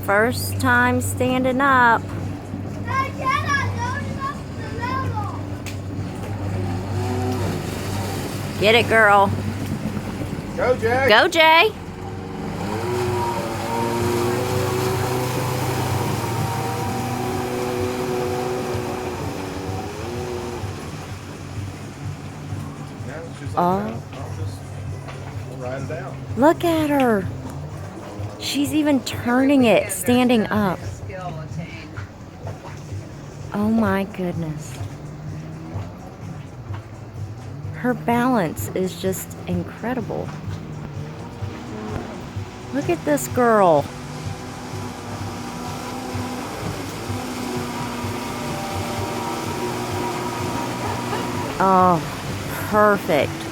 First time standing up. Get it, girl. Go, Jay. Go, Jay. Oh. We'll ride it out. Look at her. She's even turning it, standing up. Oh my goodness. Her balance is just incredible. Look at this girl. Oh, perfect.